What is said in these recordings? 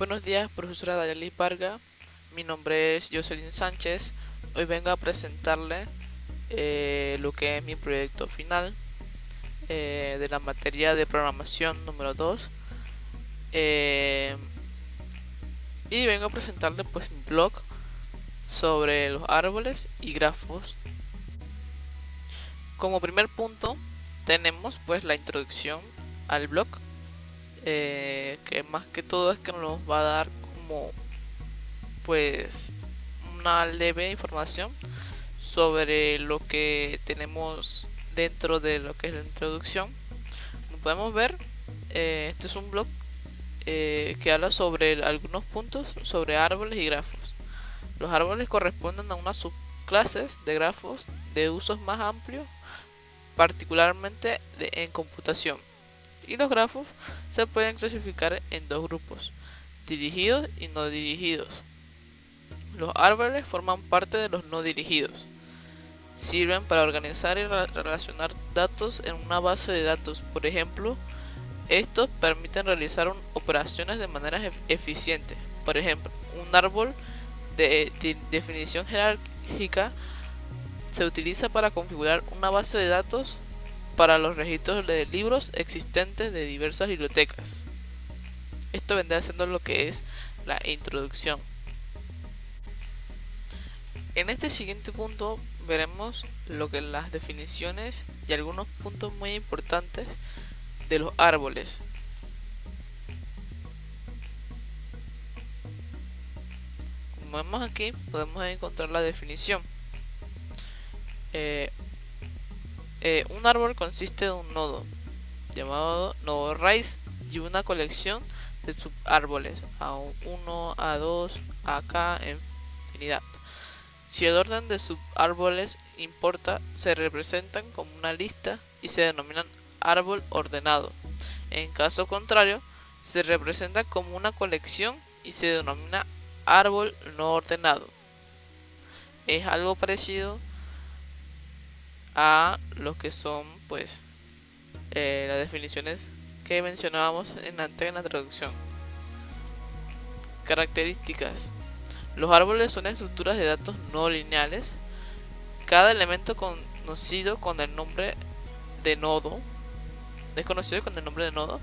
Buenos días, profesora Dayali Parga. Mi nombre es Jocelyn Sánchez. Hoy vengo a presentarle lo que es mi proyecto final de la materia de programación número 2. Y vengo a presentarle pues mi blog sobre los árboles y grafos. Como primer punto tenemos pues la introducción al blog, que más que todo es que nos va a dar como pues una leve información sobre lo que tenemos dentro de lo que es la introducción. Como podemos ver, este es un blog que habla sobre algunos puntos sobre árboles y grafos. Los árboles corresponden a unas subclases de grafos de usos más amplios, particularmente en computación. Y los grafos se pueden clasificar en dos grupos: dirigidos y no dirigidos. Los árboles forman parte de los no dirigidos. Sirven para organizar y relacionar datos en una base de datos. Por ejemplo, estos permiten realizar operaciones de manera eficiente. Por ejemplo, un árbol de definición jerárquica se utiliza para configurar una base de datos para los registros de libros existentes de diversas bibliotecas. Esto vendrá siendo lo que es la introducción. En este siguiente punto veremos lo que las definiciones y algunos puntos muy importantes de los árboles. Como vemos aquí, podemos encontrar la definición. Un árbol consiste de un nodo llamado nodo raíz y una colección de subárboles A1, A2, AK, en infinidad. Si el orden de subárboles importa, se representan como una lista y se denominan árbol ordenado. En caso contrario, se representa como una colección y se denomina árbol no ordenado. Es algo parecido a lo que son pues las definiciones que mencionábamos antes en la traducción. Características. Los árboles son estructuras de datos no lineales. Cada elemento conocido con el nombre de nodo es conocido con el nombre de nodo.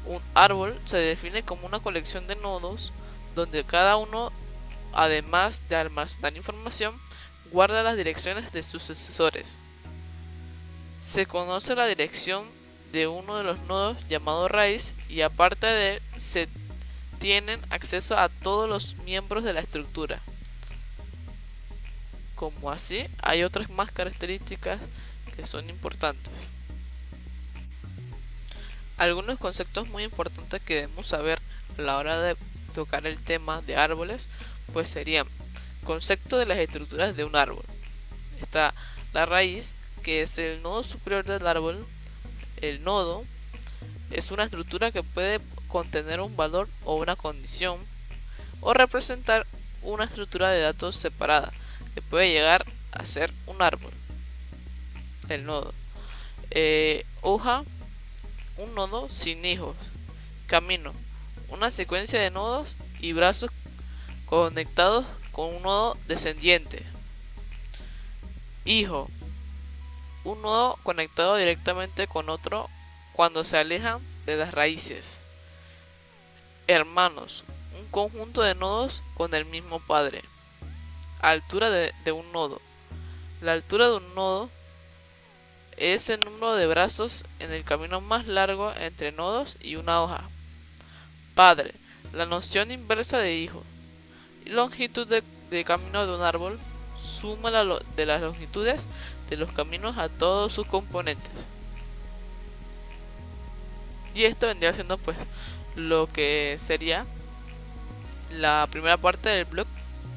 Un árbol se define como una colección de nodos donde cada uno, además de almacenar información, guarda las direcciones de sus sucesores. Se conoce la dirección de uno de los nodos llamado raíz, y aparte de él se tienen acceso a todos los miembros de la estructura. Como así, hay otras más características que son importantes. Algunos conceptos muy importantes que debemos saber a la hora de tocar el tema de árboles pues serían: concepto de las estructuras de un árbol. Está la raíz, que es el nodo superior del árbol. El nodo es una estructura que puede contener un valor o una condición, o representar una estructura de datos separada que puede llegar a ser un árbol. El nodo. Hoja, un nodo sin hijos. Camino, una secuencia de nodos y brazos conectados con un nodo descendiente. Hijo, un nodo conectado directamente con otro cuando se alejan de las raíces. Hermanos, un conjunto de nodos con el mismo padre. Altura de un nodo. La altura de un nodo es el número de brazos en el camino más largo entre nodos y una hoja. Padre, la noción inversa de hijo. Y longitud de camino de un árbol, suma de las longitudes de los caminos a todos sus componentes. Y esto vendría siendo pues lo que sería la primera parte del blog,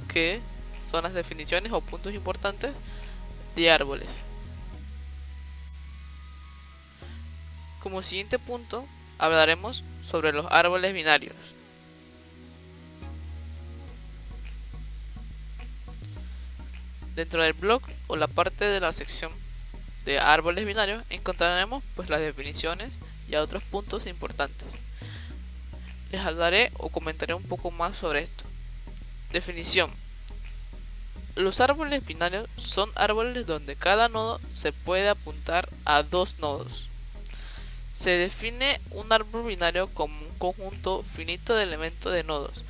que son las definiciones o puntos importantes de árboles. Como siguiente punto hablaremos sobre los árboles binarios. Dentro del blog o la parte de la sección de árboles binarios encontraremos pues las definiciones y otros puntos importantes. Les hablaré o comentaré un poco más sobre esto. Definición. Los árboles binarios son árboles donde cada nodo se puede apuntar a dos nodos. Se define un árbol binario como un conjunto finito de elementos de nodos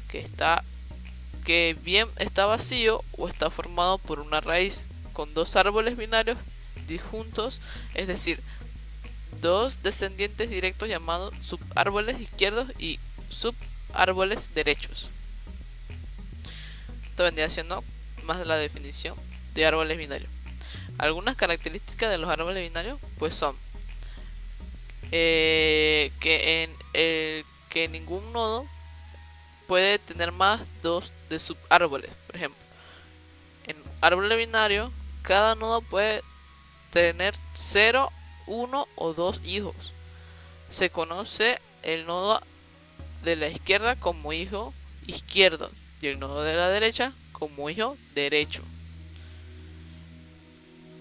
que bien está vacío o está formado por una raíz con dos árboles binarios disjuntos, es decir, dos descendientes directos llamados subárboles izquierdos y subárboles derechos. Esto vendría siendo más de la definición de árboles binarios. Algunas características de los árboles binarios pues son que ningún nodo puede tener más dos de subárboles. Por ejemplo, en árbol binario cada nodo puede tener 0, 1 o 2 hijos. Se conoce el nodo de la izquierda como hijo izquierdo y el nodo de la derecha como hijo derecho.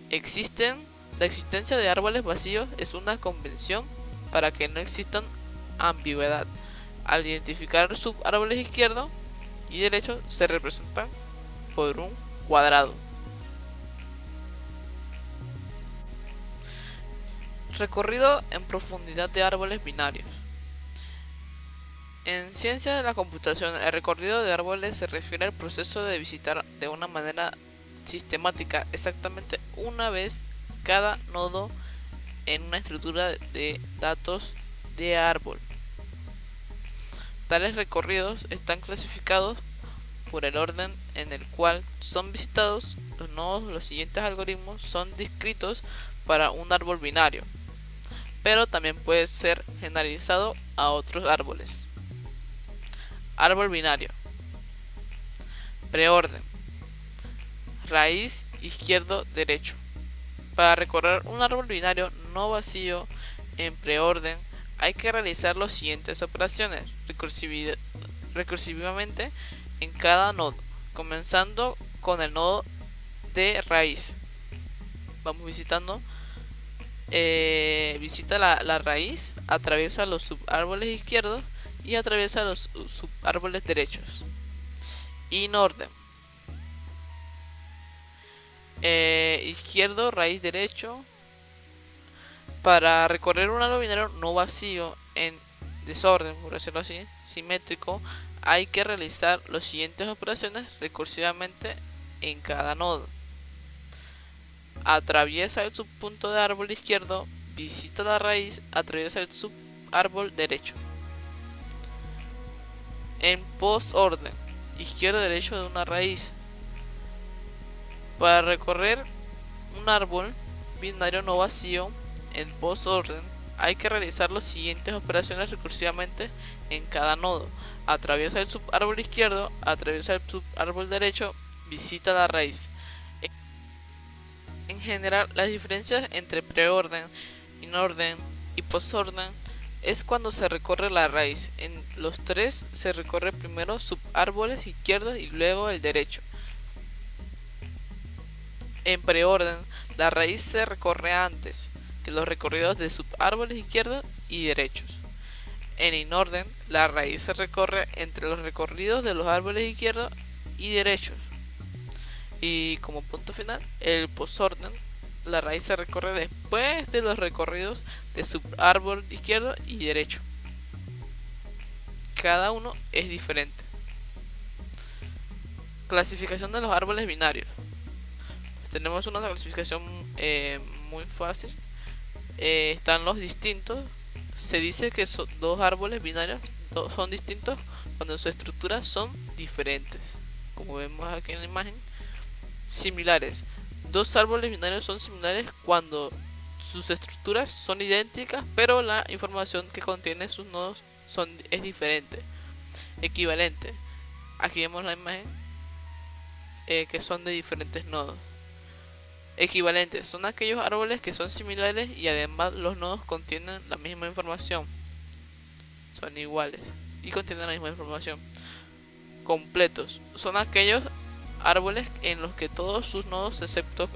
La existencia de árboles vacíos es una convención para que no existan ambigüedad. Al identificar subárboles izquierdo y derecho se representan por un cuadrado. Recorrido en profundidad de árboles binarios. En ciencia de la computación, el recorrido de árboles se refiere al proceso de visitar de una manera sistemática exactamente una vez cada nodo en una estructura de datos de árbol. Tales recorridos están clasificados por el orden en el cual son visitados los nodos. Los siguientes algoritmos son descritos para un árbol binario, pero también puede ser generalizado a otros árboles. Árbol binario. Preorden. Raíz izquierdo derecho. Para recorrer un árbol binario no vacío en preorden hay que realizar las siguientes operaciones recursivamente en cada nodo, comenzando con el nodo de raíz. Vamos visitando. Visita la raíz, atraviesa los subárboles izquierdos y atraviesa los subárboles derechos. Inorden. Izquierdo, raíz, derecho. Para recorrer un árbol binario no vacío en desorden, por decirlo así, simétrico, hay que realizar las siguientes operaciones recursivamente en cada nodo. Atraviesa el subpunto de árbol izquierdo, visita la raíz, atraviesa el subárbol derecho. En postorden, izquierdo derecho de una raíz. Para recorrer un árbol binario no vacío en postorden hay que realizar las siguientes operaciones recursivamente en cada nodo. Atraviesa el subárbol izquierdo, atraviesa el subárbol derecho, visita la raíz. En general, las diferencias entre preorden, inorden y postorden es cuando se recorre la raíz. En los tres se recorre primero subárboles izquierdos y luego el derecho. En preorden, la raíz se recorre antes que los recorridos de subárboles izquierdos y derechos. En inorden, la raíz se recorre entre los recorridos de los árboles izquierdos y derechos. Y como punto final, el postorden, la raíz se recorre después de los recorridos de subárbol izquierdo y derecho. Cada uno es diferente. Clasificación de los árboles binarios. Pues tenemos una clasificación muy fácil. Están los distintos. Se dice que son dos árboles binarios son distintos cuando sus estructuras son diferentes, como vemos aquí en la imagen. Similares. Dos árboles binarios son similares cuando sus estructuras son idénticas, pero la información que contiene sus nodos es diferente. Equivalente. Aquí vemos la imagen que son de diferentes nodos. Equivalentes son aquellos árboles que son similares y además los nodos contienen la misma información. Son iguales y contienen la misma información. Completos son aquellos árboles en los que todos sus nodos, excepto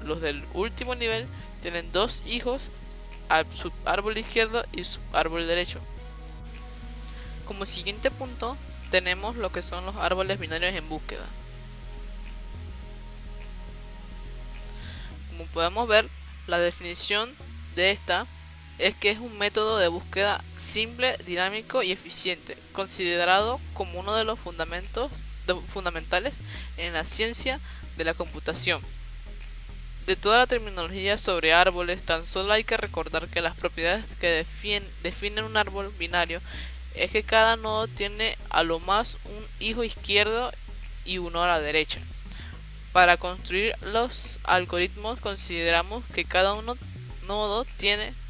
los del último nivel, tienen dos hijos al subárbol izquierdo y subárbol derecho. Como siguiente punto tenemos lo que son los árboles binarios en búsqueda. Como podemos ver, la definición de esta es que es un método de búsqueda simple, dinámico y eficiente, considerado como uno de los fundamentales en la ciencia de la computación. De toda la terminología sobre árboles, tan solo hay que recordar que las propiedades que definen un árbol binario es que cada nodo tiene a lo más un hijo izquierdo y uno a la derecha. Para construir los algoritmos consideramos que cada nodo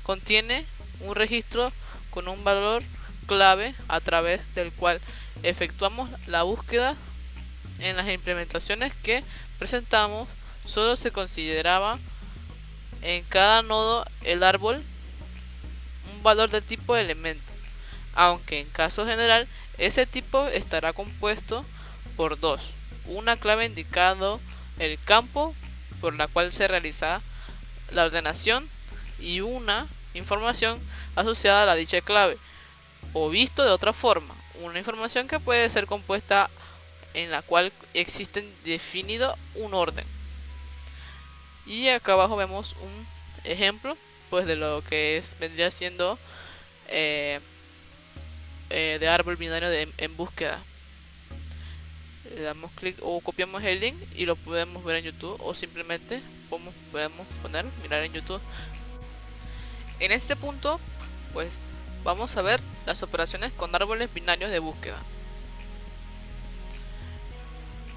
contiene un registro con un valor clave a través del cual efectuamos la búsqueda. En las implementaciones que presentamos solo se consideraba en cada nodo el árbol un valor de tipo elemento, aunque en caso general ese tipo estará compuesto por dos: una clave indicando el campo por la cual se realiza la ordenación y una información asociada a la dicha clave, o visto de otra forma, una información que puede ser compuesta en la cual existe definido un orden. Y acá abajo vemos un ejemplo pues de lo que vendría siendo de árbol binario en búsqueda. Le damos clic o copiamos el link y lo podemos ver en YouTube, o simplemente podemos mirar en YouTube. En este punto pues vamos a ver las operaciones con árboles binarios de búsqueda.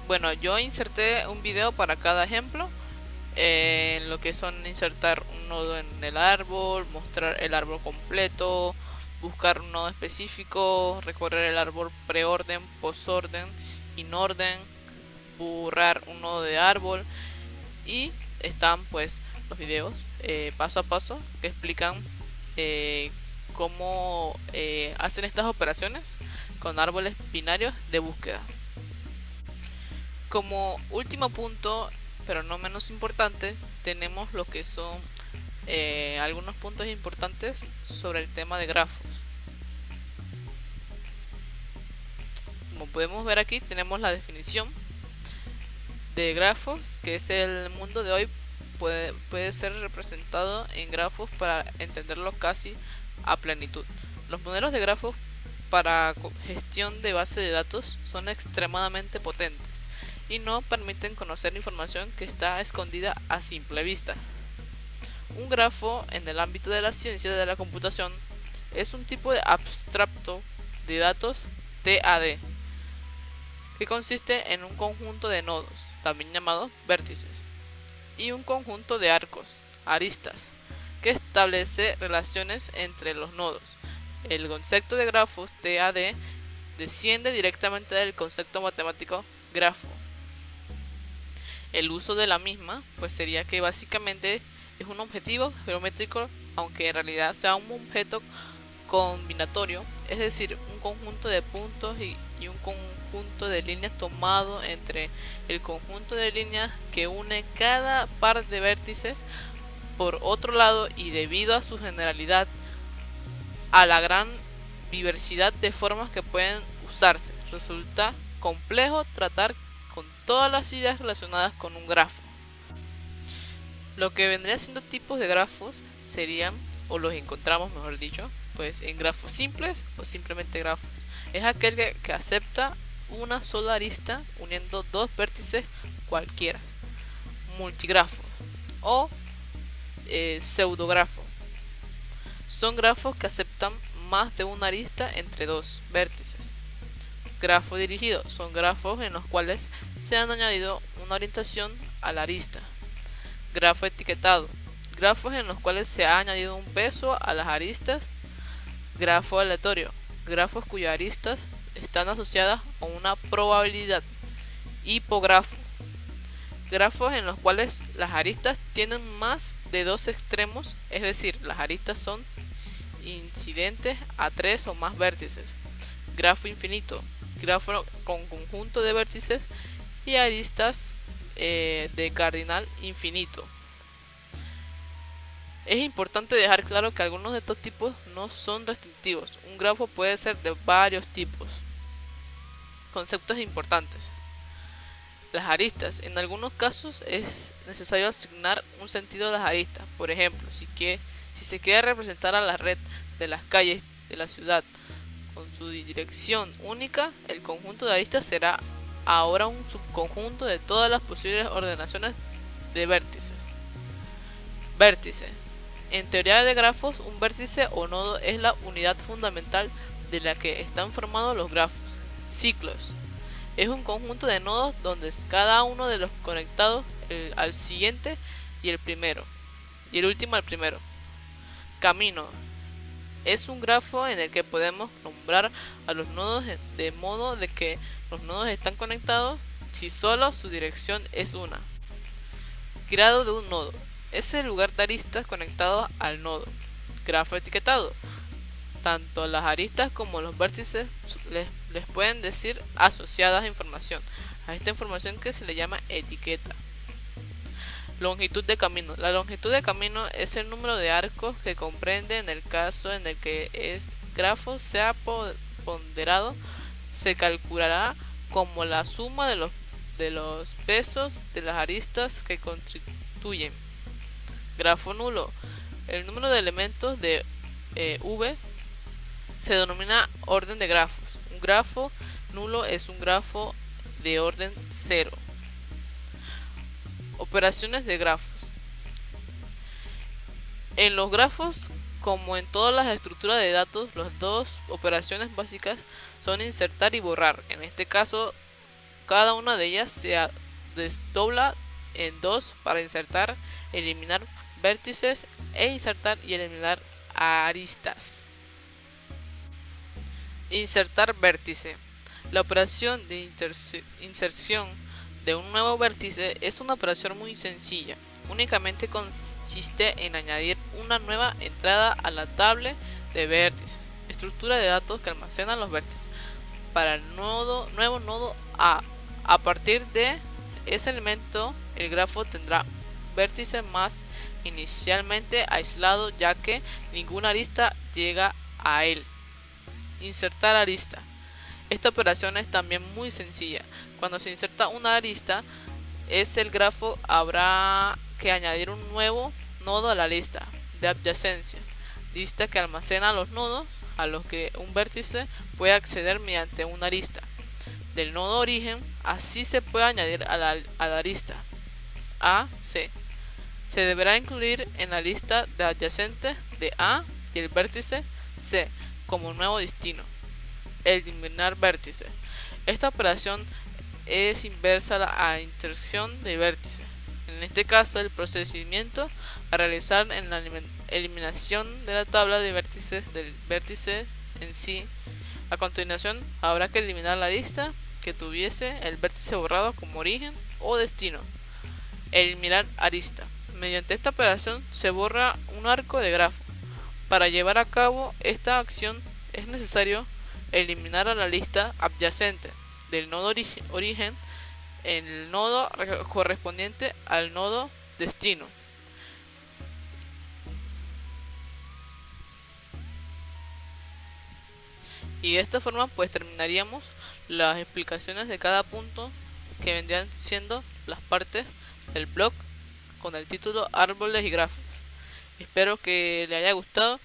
Bueno, yo inserté un video para cada ejemplo, en lo que son insertar un nodo en el árbol, mostrar el árbol completo, buscar un nodo específico, recorrer el árbol preorden, postorden, inorden, borrar un nodo de árbol, y están pues los videos paso a paso que explican cómo hacen estas operaciones con árboles binarios de búsqueda. Como último punto, pero no menos importante, tenemos lo que son algunos puntos importantes sobre el tema de grafos. Como podemos ver aquí, tenemos la definición de grafos, que es el mundo de hoy puede ser representado en grafos para entenderlo casi a plenitud. Los modelos de grafos para gestión de base de datos son extremadamente potentes y no permiten conocer información que está escondida a simple vista. Un grafo en el ámbito de la ciencia de la computación es un tipo de abstracto de datos TAD, que consiste en un conjunto de nodos, también llamados vértices, y un conjunto de arcos, aristas, que establece relaciones entre los nodos. El concepto de grafos TAD desciende directamente del concepto matemático grafo. El uso de la misma pues sería que básicamente es un objetivo geométrico, aunque en realidad sea un objeto combinatorio, es decir, un conjunto de puntos y un conjunto de líneas tomado entre el conjunto de líneas que une cada par de vértices. Por otro lado, y debido a su generalidad, a la gran diversidad de formas que pueden usarse, resulta complejo tratar con todas las ideas relacionadas con un grafo. Lo que vendría siendo tipos de grafos serían, o los encontramos mejor dicho, pues en grafos simples o simplemente grafos. Es aquel que acepta una sola arista uniendo dos vértices cualquiera. Multigrafo o pseudografo son grafos que aceptan más de una arista entre dos vértices. Grafo dirigido son grafos en los cuales se han añadido una orientación a la arista. Grafo etiquetado, grafos en los cuales se ha añadido un peso a las aristas. Grafo aleatorio, grafos cuyas aristas están asociadas a una probabilidad. Hipografo, grafos en los cuales las aristas tienen más de dos extremos, es decir, las aristas son incidentes a tres o más vértices. Grafo infinito, grafo con conjunto de vértices y aristas de cardinal infinito. Es importante dejar claro que algunos de estos tipos no son restrictivos. Un grafo puede ser de varios tipos. Conceptos importantes. Las aristas. En algunos casos es necesario asignar un sentido a las aristas. Por ejemplo, si se quiere representar a la red de las calles de la ciudad con su dirección única, el conjunto de aristas será ahora un subconjunto de todas las posibles ordenaciones de vértices. Vértice. En teoría de grafos, un vértice o nodo es la unidad fundamental de la que están formados los grafos. Ciclos. Es un conjunto de nodos donde cada uno de los conectados al siguiente y el primero, y el último al primero. Camino. Es un grafo en el que podemos nombrar a los nodos de modo de que los nodos están conectados si solo su dirección es una. Grado de un nodo. Es el lugar de aristas conectados al nodo. Grafo etiquetado. Tanto las aristas como los vértices les pueden decir asociadas a información. A esta información que se le llama etiqueta. Longitud de camino. La longitud de camino es el número de arcos que comprende en el caso en el que el grafo sea ponderado. Se calculará como la suma de los pesos de las aristas que constituyen. Grafo nulo. El número de elementos de V se denomina orden de grafos. Un grafo nulo es un grafo de orden 0. Operaciones de grafos. En los grafos, como en todas las estructuras de datos, las dos operaciones básicas son insertar y borrar. En este caso, cada una de ellas se desdobla en dos para insertar, eliminar vértices e insertar y eliminar aristas. Insertar vértice. La operación de inserción de un nuevo vértice es una operación muy sencilla. Únicamente consiste en añadir una nueva entrada a la tabla de vértices, estructura de datos que almacena los vértices, para el nuevo nodo A. A partir de ese elemento, el grafo tendrá vértice más inicialmente aislado, ya que ninguna arista llega a él. Insertar arista. Esta operación es también muy sencilla. Cuando se inserta una arista, el grafo habrá que añadir un nuevo nodo a la lista de adyacencia, lista que almacena los nodos a los que un vértice puede acceder mediante una arista. Del nodo origen, así se puede añadir a la arista A, C. Se deberá incluir en la lista de adyacentes de A y el vértice C como nuevo destino. Eliminar vértice. Esta operación es inversa a la intersección de vértices. En este caso, el procedimiento a realizar en la eliminación de la tabla de vértices del vértice en sí. A continuación, habrá que eliminar la lista que tuviese el vértice borrado como origen o destino. Eliminar arista. Mediante esta operación se borra un arco de grafo. Para llevar a cabo esta acción es necesario eliminar a la lista adyacente del nodo origen el nodo correspondiente al nodo destino. Y de esta forma pues terminaríamos las explicaciones de cada punto que vendrían siendo las partes del blog con el título Árboles y Grafos. Espero que le haya gustado.